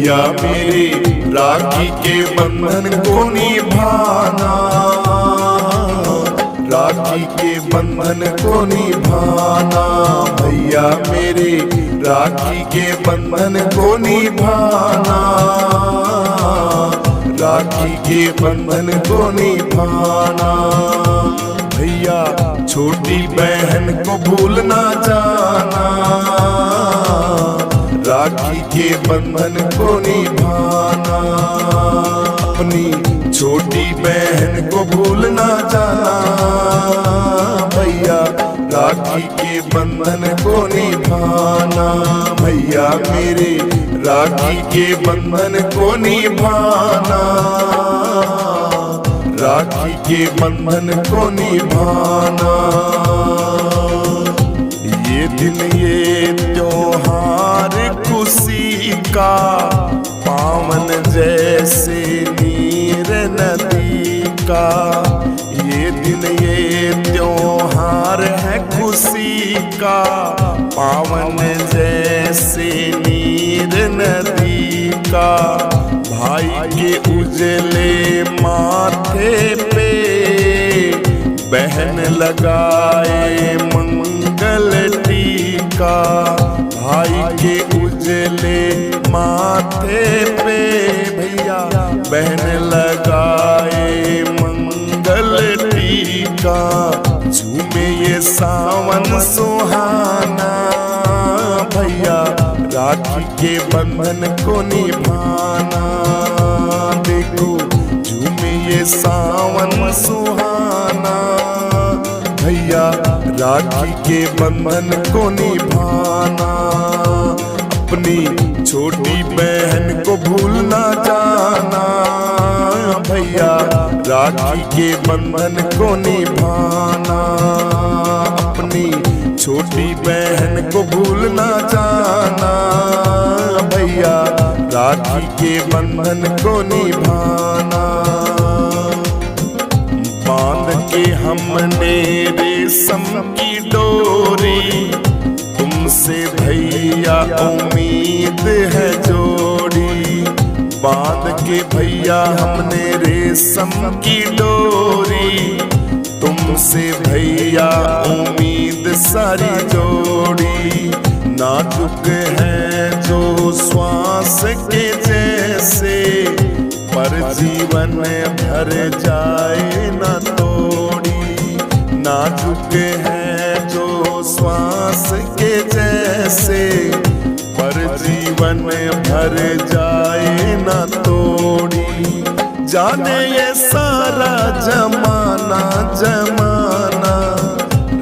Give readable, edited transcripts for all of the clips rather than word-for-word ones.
भैया मेरे राखी के बंधन को निभाना, राखी के बंधन को निभाना। भैया मेरे राखी के बंधन को निभाना, राखी के बंधन को निभाना। भैया छोटी बहन को भूल ना जाना, राखी के बंधन को निभाना। अपनी छोटी बहन को भूल ना जाना, भैया राखी के बंधन को निभाना। भैया मेरे राखी के बंधन को निभाना, राखी के बंधन को निभाना। ये दिन ये त्योहार खुशी का पावन जैसे नीर नदी का। ये दिन ये त्योहार है खुशी का पावन जैसे नीर नदी का। भाई के उजले माथे पे बहन लगाए मंगल टीका। भाई के उजले माथे पे भैया बहन लगाए मंगल टीका। झूमे ये सावन सुहाना, भैया राखी के बंधन को निभाना। देखो झूमे ये सावन सुहाना, भैया राखी के बंधन को निभाना। अपनी छोटी बहन को भूल ना जाना, भैया राखी के बंधन को निभाना। अपनी छोटी बहन को भूल ना जाना, भैया राखी के बंधन को निभाना। बांध के हमने रेशम की डोरी, तुमसे भैया उम्मीद है जोड़ी। बांध के भैया हमने रेशम की डोरी, तुमसे भैया उम्मीद सारी जोड़ी। नाजुक है जो श्वास के जैसे, पर जीवन भर जाए न तोड़ी। नाजुक है जो श्वास के जैसे, पर जीवन भर जाए न तोड़ी। जाने ये सारा जमाना जमाना,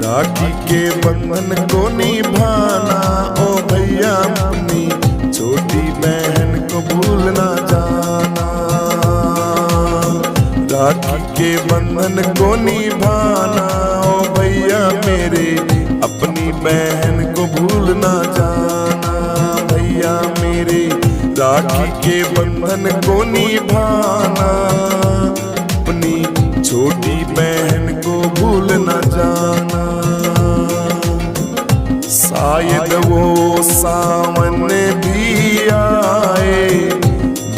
राखी के बंधन को निभाना। ओ भैया अपनी छोटी बहन को भूल ना जाना, राखी के बंधन को निभाना। ओ भैया मेरे अपनी बहन को भूल ना जाना, भैया मेरे राखी के बंधन को निभाना। अपनी छोटी बहन को भूल ना जाना। शायद वो सावन भी आए,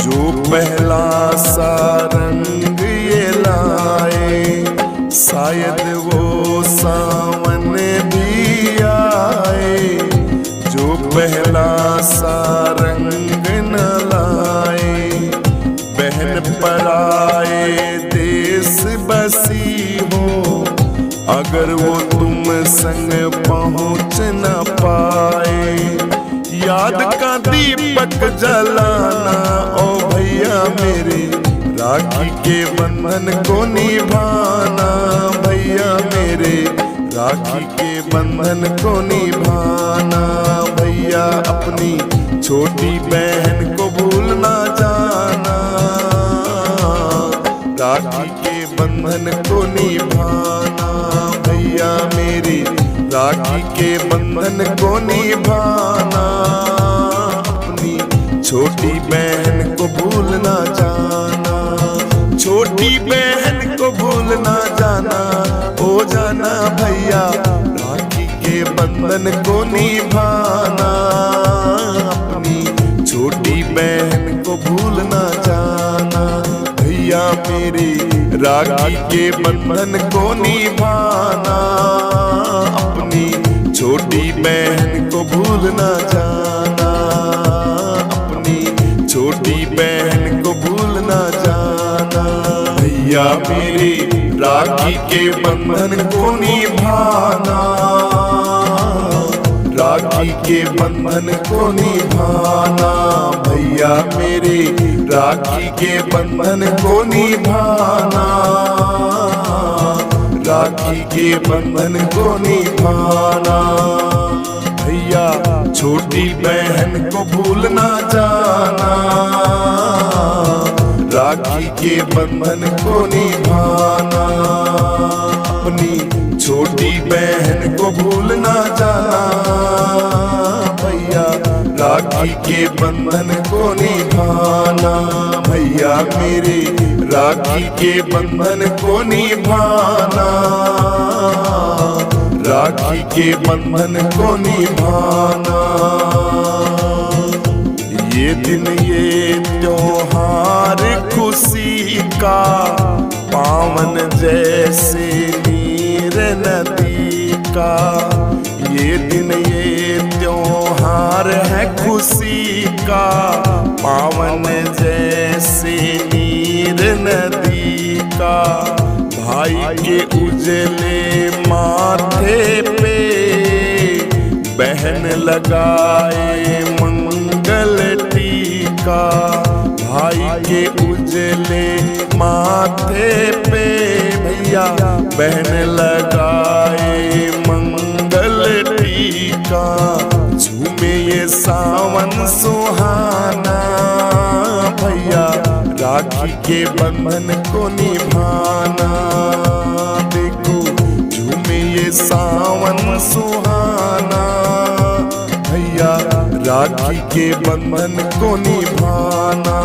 जो पहला सा रंग ये लाए। शायद वो सावन भी आए, जो पहला सा रंग न लाए। बहन पराए देश बसी हो, अगर वो तुम संग पहुँच न पाए। याद का दीपक जलाना, ओ भैया मेरे राखी के बंधन को निभाना। भैया मेरे राखी के बंधन को निभाना। भैया अपनी छोटी बहन को भूल ना जाना, राखी के बंधन को निभाना। भैया मेरी राखी के बंधन को निभाना। अपनी छोटी बहन को भूल ना जाना, छोटी बहन को भूल ना जाना। ओ जाना भैया राखी के बंधन को निभाना, अपनी छोटी बहन राखी के बंधन को निभाना, अपनी छोटी बहन को भूल ना जाना, अपनी छोटी बहन को भूल ना जाना। भैया मेरे राखी के बंधन को निभाना, राखी के बंधन को निभाना। भैया मेरे राखी के बंधन को निभाना, राखी के बंधन को निभाना। भैया छोटी बहन को भूल ना जाना, राखी के बंधन को निभाना, अपनी छोटी बहन को भूल ना जाना। भैया राखी के बंधन को निभाना, भैया मेरे राखी के बंधन को निभाना, राखी के बंधन को निभाना। ये दिन ये त्योहार खुशी का, पावन जैसे नीर नदी का। ये दिन ये त्योहार है खुशी का, पावन जैसे नीर नदी का। भाई के उजले माथे पे बहन लगाए मंगल टीका। भाई के उजले माथे पे भैया बहन लगाए मंगल टीका। झूमे ये सावन सुहाना, भैया राखी के बंधन को निभाना। देखो झूमे ये सावन सुहाना, भैया राखी के बंधन को निभाना।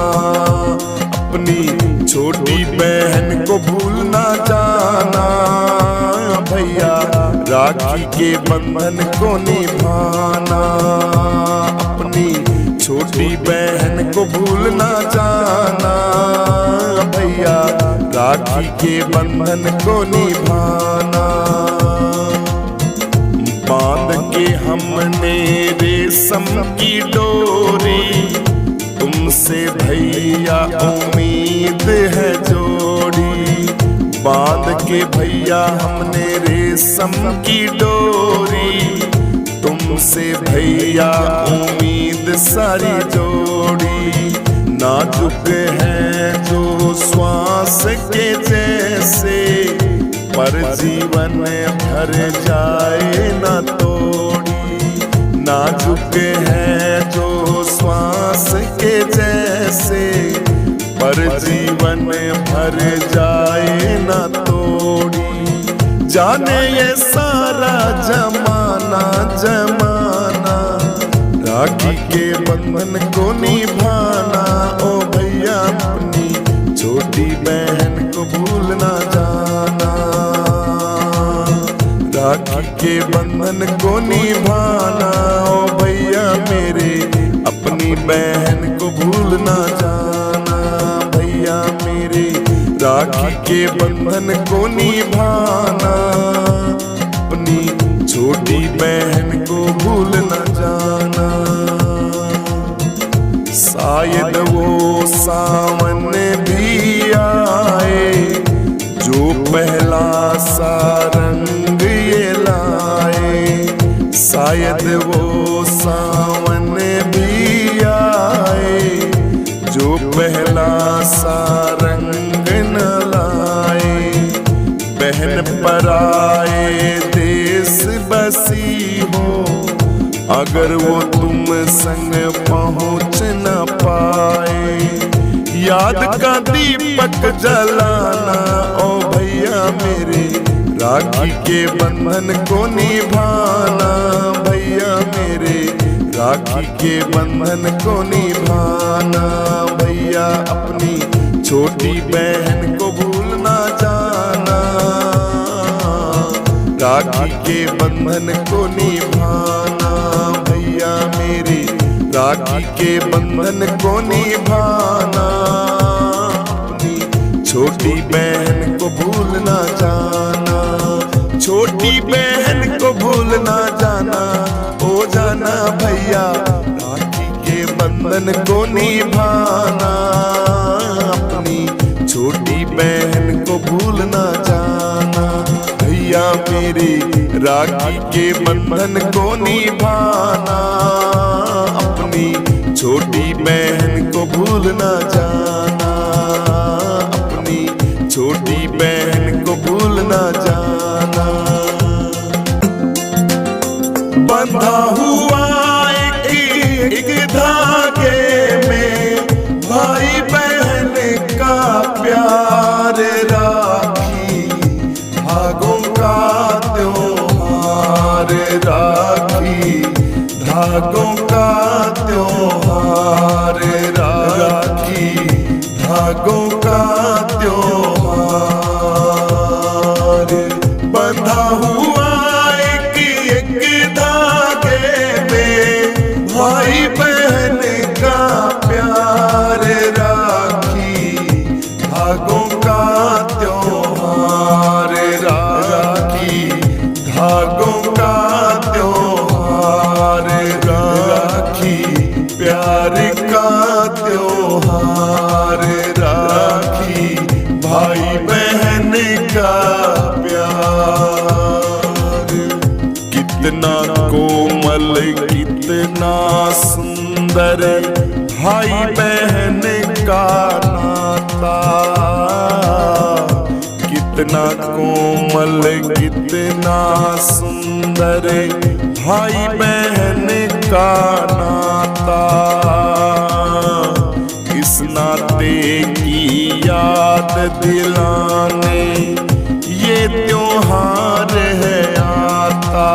अपनी छोटी बहन को भूल ना जाना, भैया राखी के बंधन को निभाना। अपनी छोटी बहन को भूल ना जाना, भैया राखी के बंधन को निभाना। बांध के हमने रेशम की डोरी, तुमसे भैया उम्मीद है जोड़ी। बांध के भैया हमने रेशम की डोरी, तुमसे भैया उम्मीद सारी जोड़ी। नाजुक है जो श्वास के जैसे, पर जीवन भर जाए न तोड़ी। नाजुक है जो श्वास के जैसे, पर जीवन भर जाए न तोड़ी। जाने ये सारा जमाना जमाना, राखी के बंधन को निभाना। ओ भैया अपनी छोटी बहन को भूल ना जाना, राखी के बंधन को निभाना। ओ भैया मेरे अपनी बहन को भूल ना जाना, भैया मेरे राखी के बंधन को निभाना। अपनी छोटी बहन को भूल ना जाना। शायद वो सावन भी आए, जो पहला सा रंग ये लाए। शायद वो सावन भी आए, जो पहला सा रंग न लाए। बहन पराए देश बसी हो, अगर वो तुम संग पहुँच न पाए। याद का दीपक जलाना, ओ भैया मेरे राखी के बंधन को निभाना। भैया मेरे राखी के बंधन को निभाना। भैया अपनी छोटी बहन को भूल ना जाना, राखी के बंधन को निभाना। भैया मेरे राखी के बंधन को निभाना, अपनी छोटी बहन भूल ना जाना, छोटी बहन को भूल ना जाना, ओ जाना भैया राखी के बंधन को निभाना, अपनी छोटी बहन को भूल ना जाना, भैया मेरी राखी के बंधन को निभाना, अपनी छोटी बहन को भूल ना जाना, अपनी छोटी बहन को भूल ना जाना। बंधा हुआ एक धागे में भाई बहन का प्यार, राखी धागों का त्योहार, राखी धागों का त्योहार, राखी धागों का त्योहार। बंधा हुआ एक धागे में भाई बहन का प्यार, राखी धागों का त्योहार, राखी धागों का त्योहार, राखी प्यार का त्योहार, राखी भाई बहन का प्यार। कितना कोमल कितना सुंदर भाई बहन का नाता, कितना कोमल कितना सुंदर भाई बहन का नाता, इस नाते की याद दिलाने ये त्योहार है आता,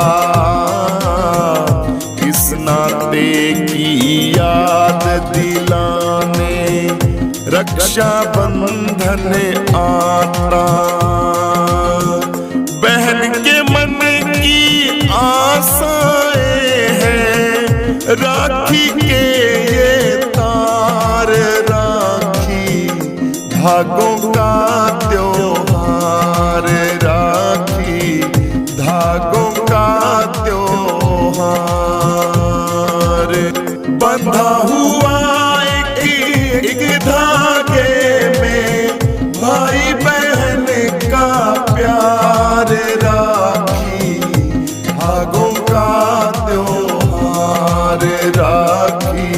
इस नाते की याद दिलाने रक्षा बंधन आता। बहन के मन की आशाएं हैं राखी के ये तार, राखी धागों का त्योहार, राखी धागों का त्योहार। बंधा हुआ एक धागे में भाई बहन का प्यार, राखी धागों का त्योहार, राखी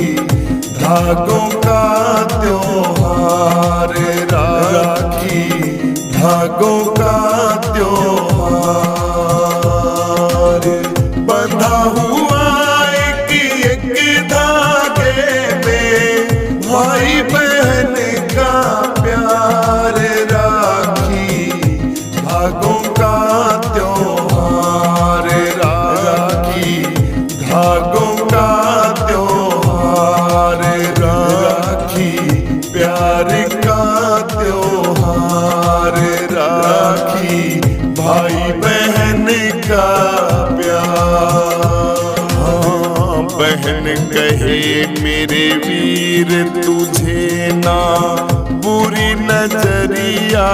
धागों का त्योहार, राखी धागों का त्योहार। बंधा हुआ एक धागे में भाई बहन का प्यार, राखी धागों का त्योहार, राखी धागों का त्योहार, राखी प्यार का त्योहार, राखी भाई बहन का प्यार। हाँ, बहन कहे मेरे वीर तुझे ना बुरी नजरिया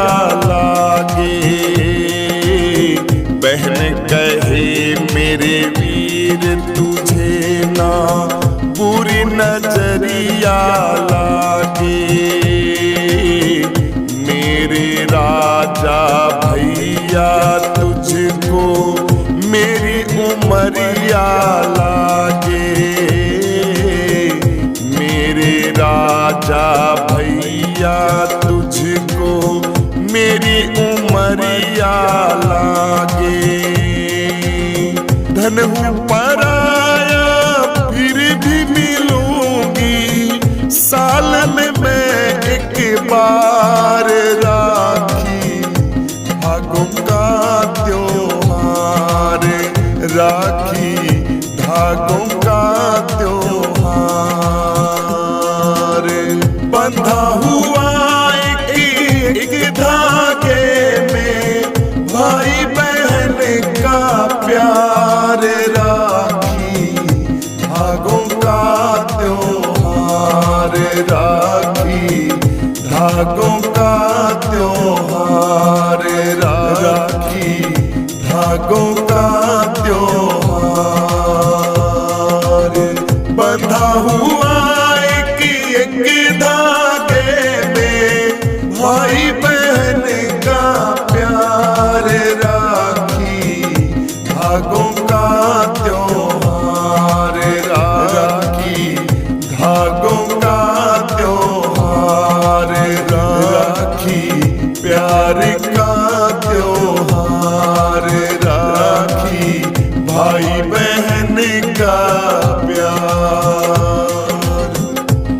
लागे, बहन कहे मेरे वीर तुझे ना बुरी नजरिया लागे, मेरे राजा भैया तुझको मेरी उमरिया लागे, मेरे राजा भैया तुझको मेरी उमरिया लागे। धन हूँ पराया फिर भी मिलूंगी, साल में मैं एक बार, राखी धागों का त्योहार, राखी धागों का त्योहार। बंधा हुआ एक धागे में भाई बहन का प्यार, राखी धागों का त्योहार, राखी धागों का त्योहार। राखी धागों का त्योहार, बंधा हुआ एक धागे में भाई बहन का प्यार। राखी धागों का त्योहार, राखी धागों का त्योहार, राखी प्यार का त्योहार, राखी भाई बहन का प्यार।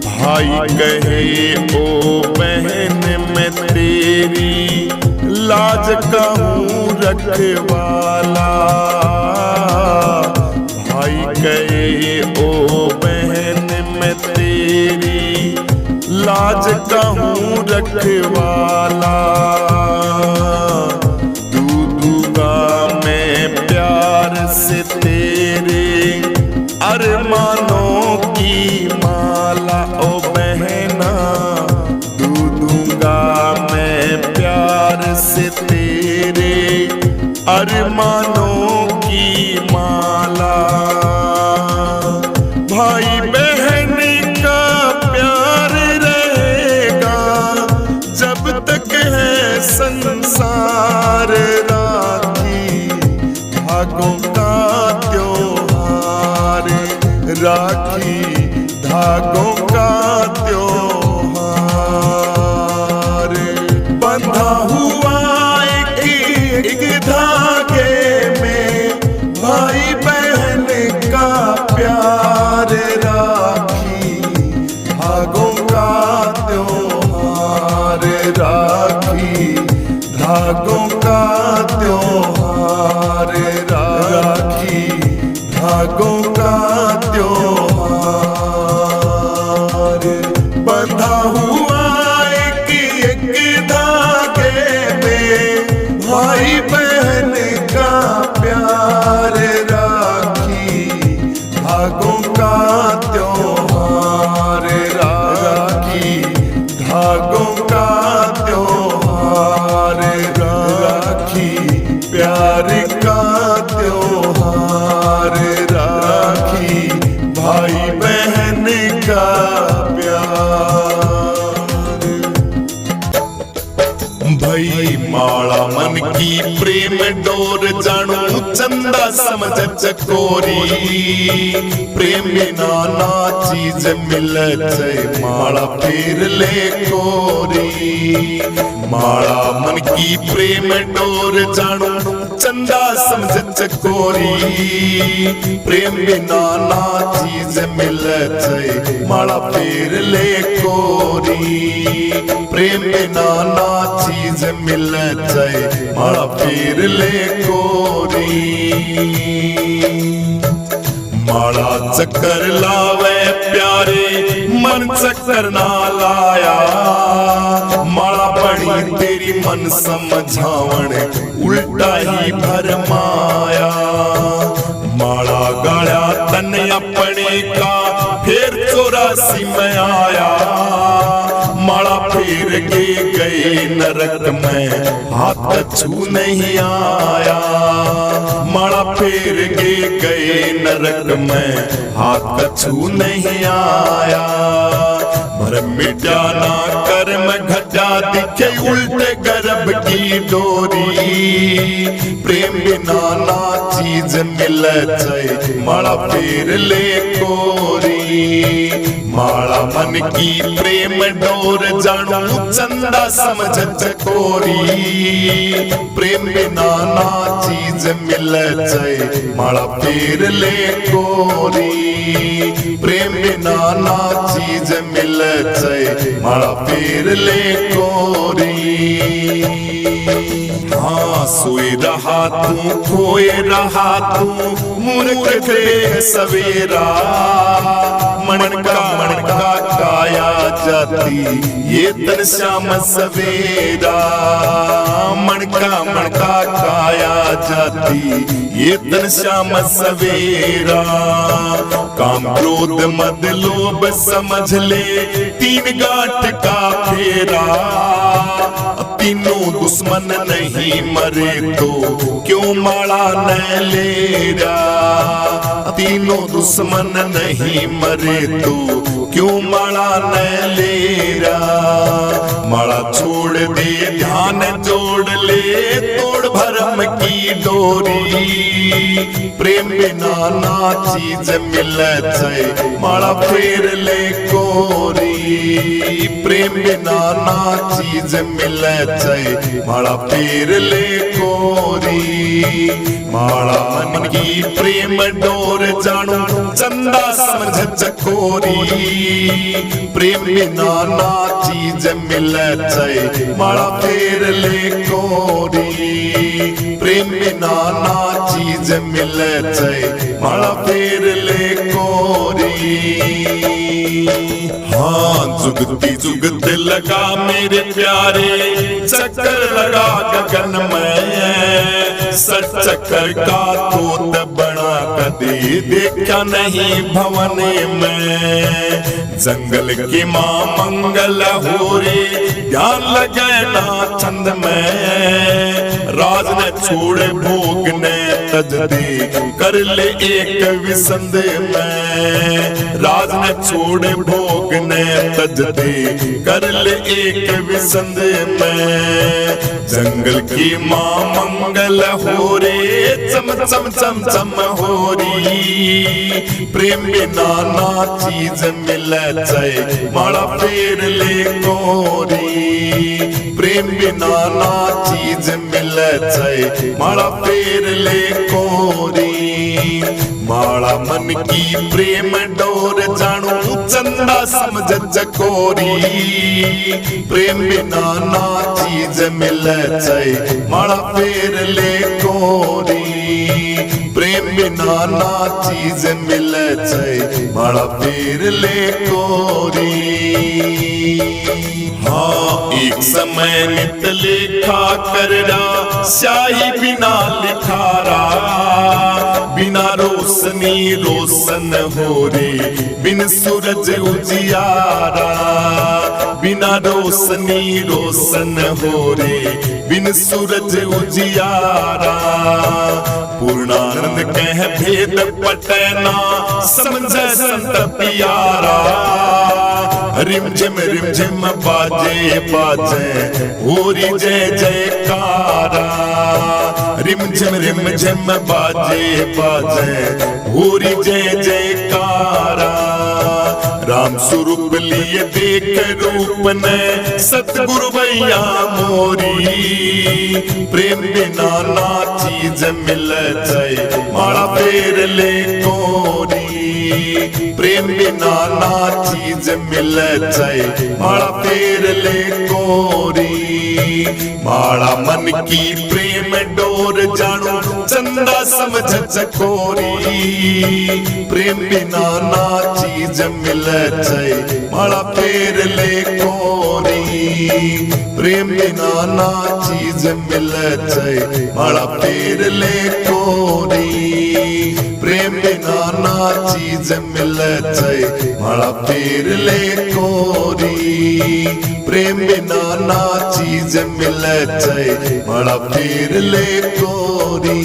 भाई कहे ओ बहन मैं तेरी लाज का हूँ रखवाला। भाई कहे ओ बहन मैं तेरी लाज का हूँ रखवाला। दूंगा मैं प्यार से तेरे अरमानों की माला। ओ बहना दूंगा मैं प्यार से तेरे अरमानों की माला। भाई बहन का प्यार रहेगा जब तक है संसार। राखी धागों का त्योहार, राखी धागों का त्योहार, बंधा हुआ एक धागे में भाई बहन का प्यार। राखी धागों का त्योहार, राखी धागों का त्योहार, राखी धागों का त्योहार, बंधा हुआ एक धागे में भाई बहन का प्यार। राखी धागों का त्योहार, राखी धागों का त्योहार, राखी प्यार का त्योहार, राखी भाई बहन का प्यार। भई माला मन की प्रेम डोर जानू चंदा समझ चकोरी। प्रेम बिना ना चीज मिल जाए माला फिर ले कोरी। माला मन की प्रेम डोर जानू चंदा समझ चकोरी। प्रेम बिना ना चीज मिल जाए माला फिर ले कोरी। प्रेम बिना ना चीज मिल जाए माला फिर ले कोरी। माला चक्कर लावे प्यारे मन चक्कर ना लाया। माला बड़ी तेरी मन समझावण उल्टा ही भरमाया। माला गाया तन अपने का फिर 84 में आया। माला फेर के गए नरक में हाथ छू नहीं आया। माला फेर के गए नरक में हाथ छू नहीं आया। भरम मिटा ना कर्म घटा दिखे उल्टे गर्भ की डोरी। प्रेम बिना ना चीज मिल जाए माला फेर ले कोरी। माला मन की प्रेम डोर जानू चंदा समझ चकोरी। प्रेम बिना ना चीज मिल जाए माला फेर ले कोरी। प्रेम बिना ना चीज मिल जाए माला फेर ले कोरी। हाँ सोए रहा तू खोए रहा तू मूर्ख थे सवेरा। मणका काया जाती ये तन श्याम सवेरा। मणका काया जाती ये तन श्याम सवेरा। काम क्रोध मद लोभ समझ ले 3 गांठ का फेरा। तीनों दुश्मन नहीं मरे तो क्यों माला न लेरा। तीनों दुश्मन नहीं मरे तो क्यों माला न लेरा। माला छोड़ दे ध्यान जोड़ ले तोड़ भरम की डोरी। प्रेम बिना ना चीज मिले जाए माला फेर ले कोरी। प्रेम बिना ना चीज मिले जाए माला फेर ले कोरी। माला मन की प्रेम डोर जानू चंदा समझ चकोरी। प्रेम बिना ना चीज मिले जाए माला फेर ले कोरी। प्रेम बिना ना चीज मिले जाए माला फेर ले कोरी। हाँ जुगती जुगत लगा मेरे प्यारे चक्कर लगा गगन में। सच चक्कर का तोत बना कदी देखा नहीं भवन में। जंगल की माँ मंगल हो रे ध्यान लगे ना चंद में। राज ने छोड़े भोग ने तज दे कर ले एक विसंद में। राज ने छोड़े भोग ने तज दे कर ले एक विसंद में। जंगल की माँ मंगल हो रे चम चम चम चम हो री। प्रेम बिना ना चीज मिले जाए माला फेर ले कोरी। प्रेम बिना ना चीज मिले जाए माला फेर ले कोरी। माला मन की प्रेम डोर जानू चंदा समझ चकोरी। प्रेम बिना ना चीज मिले जाए माला फेर ले कोरी। प्रेम बिना ना चीज मिले जाए माला फेर ले कोरी। हाँ एक समय नित लेखा करना स्याही बिना लिखारा। बिना रोशनी रोशन हो रे बिन सूरज उजियारा। बिना रोशनी रोशन हो रे बिन सूरज उजियारा। पूर्णानंद कह भेद पटना समझे संत प्यारा। रिम झिम बाजे बाजे होरी जय जयकारा। रिम झिम बाजे बाजे होरी जय जयकारा। राम स्वरूप लिए देख रूप ने सतगुरु भैया मोरी। प्रेम बिना ना चीज मिले जाए माला फेर ले कोरी। प्रेम बिना ना चीज मिले जाए माला फेर ले कोरी। माला मन की प्रेम डोर जानू चंदा समझ चकोरी। प्रेम बिना ना चीज मिले जाए माला फेर ले कोरी। प्रेम बिना ना चीज मिले जाए माला फेर ले कोरी। प्रेम बिना ना चीज मिले जाए माला फेर ले कोरी। प्रेम बिना ना चीज मिले जाए माला फेर ले कोरी।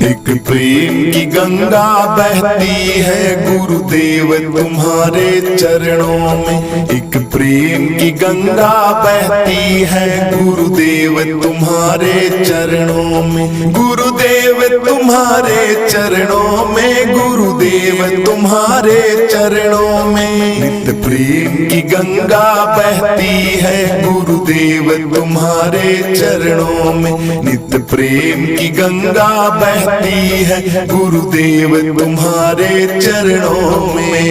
एक प्रेम की गंगा बहती है गुरुदेव तुम्हारे चरणों में। एक प्रेम की गंगा बहती है गुरुदेव तुम्हारे चरणों में। गुरुदेव तुम्हारे चरणों में। गुरुदेव तुम्हारे चरणों में। नित्य प्रेम की गंगा बहती है गुरुदेव तुम्हारे चरणों में। नित्य प्रेम की गंगा बहती है गुरुदेव तुम्हारे चरणों में।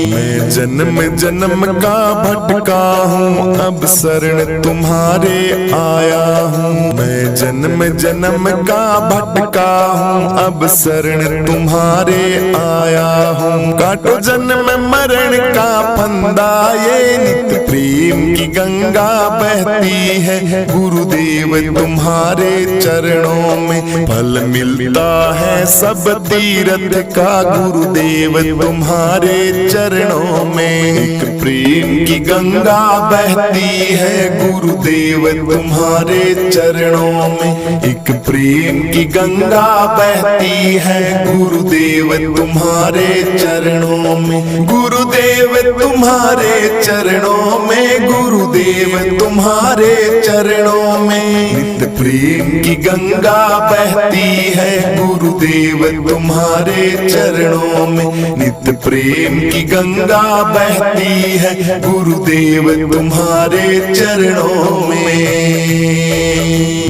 मैं जन्म जन्म का भटका हूँ अब शरण तुम्हारे आया हूँ। मैं जन्म जन्म का भटका हूँ अब शरण तुम्हारे आया हूँ। काटो जन्म मरण का फंदा ये नित्य प्रेम की गंगा बहती है गुरुदेव तुम्हारे चरणों में। फल मिलता है सब तीर्थ का गुरुदेव तुम्हारे चरणों चरणों में। एक प्रेम की गंगा बहती है गुरुदेव तुम्हारे चरणों में। एक प्रेम की गंगा बहती है गुरुदेव तुम्हारे चरणों में। गुरुदेव तुम्हारे चरणों में, गुरुदेव तुम्हारे चरणों में। नित्य प्रेम की गंगा बहती है गुरुदेव तुम्हारे चरणों में। नित्य प्रेम की गंगा बहती है गुरुदेव तुम्हारे चरणों में।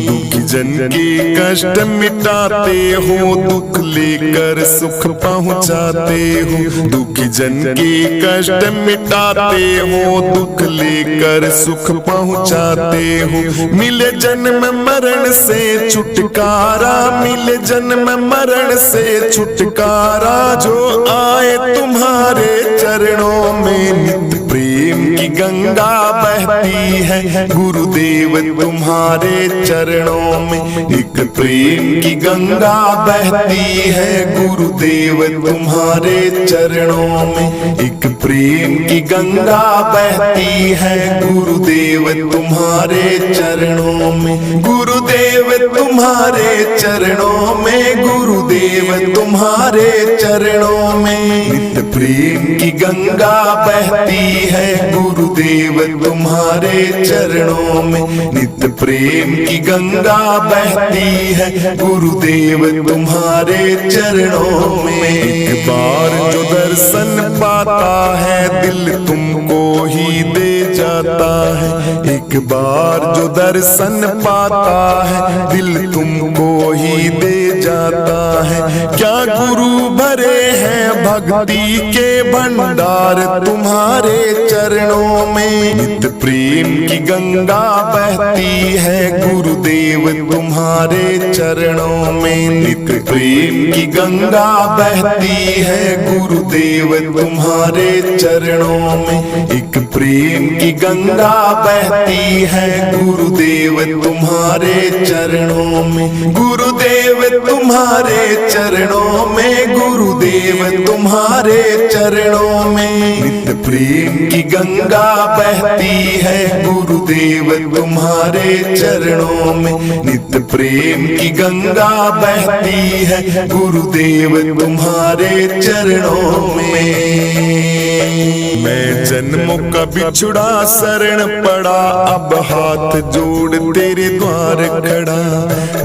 दुखी जन के कष्ट मिटाते हो, दुख लेकर सुख पहुँचाते हो। दुखी जन के कष्ट मिटाते हो, दुख लेकर सुख पहुँचाते हो। मिले जन्म मरण से छुटकारा, मिले जन्म मरण से छुटकारा, जो आए तुम्हारे चरणों में। नित्य प्रेम की गंगा बहती है गुरुदेव तुम्हारे चरणों में। एक प्रेम की गंगा बहती है गुरुदेव तुम्हारे चरणों में। एक प्रेम की गंगा बहती है गुरुदेव तुम्हारे चरणों में। गुरुदेव तुम्हारे चरणों में, गुरुदेव तुम्हारे चरणों में। नित्य प्रेम की गंगा बहती है गुरुदेव तुम्हारे चरणों में। नित्य प्रेम की गंगा बहती है गुरुदेव तुम्हारे चरणों में। एक बार जो दर्शन पाता है दिल तुमको ही दे जाता है। एक बार जो दर्शन पाता है दिल तुमको ही दे जाता है। क्या गुरु भरे हैं भक्ति के भंडार तुम्हारे चरणों में। नित्य प्रेम की गंगा बहती है गुरुदेव तुम्हारे चरणों में। नित्य प्रेम की गंगा बहती है गुरुदेव तुम्हारे चरणों में। एक प्रेम की गंगा बहती है गुरुदेव तुम्हारे चरणों में। गुरुदेव तुम्हारे चरणों में, गुरुदेव तुम्हारे चरणों में। नित्य प्रेम की गंगा बहती है गुरुदेव तुम्हारे चरणों में। नित्य प्रेम की गंगा बहती है गुरुदेव तुम्हारे चरणों में। मैं जन्मों का बिछुड़ा शरण पड़ा, अब हाथ जोड़ तेरे द्वार खड़ा।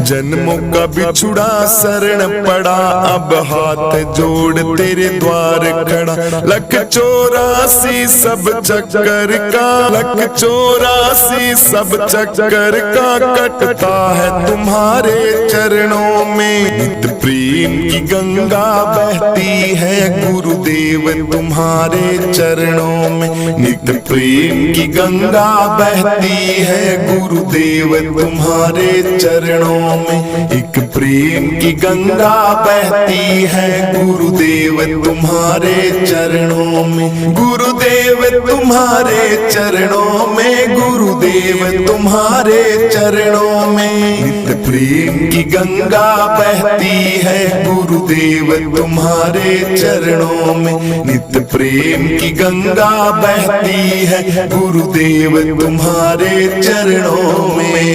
जन्मों का बिछुड़ा शरण पड़ा, अब हाथ जोड़ तेरे द्वार खड़ा। लख 84 सब चक्कर का, लख 84 सब चक्कर का कटता है तुम्हारे चरणों में। नित्य प्रेम की गंगा बहती है गुरुदेव तुम्हारे चरणों में। नित्य प्रेम की गंगा बहती है गुरुदेव तुम्हारे चरणों में। एक प्रेम की गंगा बहती है गुरुदेव तुम्हारे चरणों में। गुरुदेव तुम्हारे चरणों में, गुरुदेव तुम्हारे चरणों में। नित्य प्रेम की गंगा बहती है गुरुदेव तुम्हारे चरणों में। नित्य प्रेम की गंगा बहती है गुरुदेव तुम्हारे चरणों में।